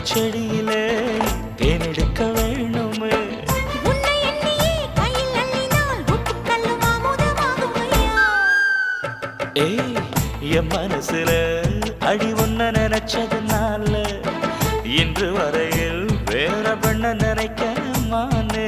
செடியிலே தேனெடுக்க வேணுமே. உன்னை எண்ணியே கையில் அள்ளினால் உப்புக்கல்லும் அமுதமாகுமையா. ஏய் என் மனசுல அடி ஒன்ன நினைச்சதுனால இன்று வரையில் வேற பண்ண நினைக்க மானே.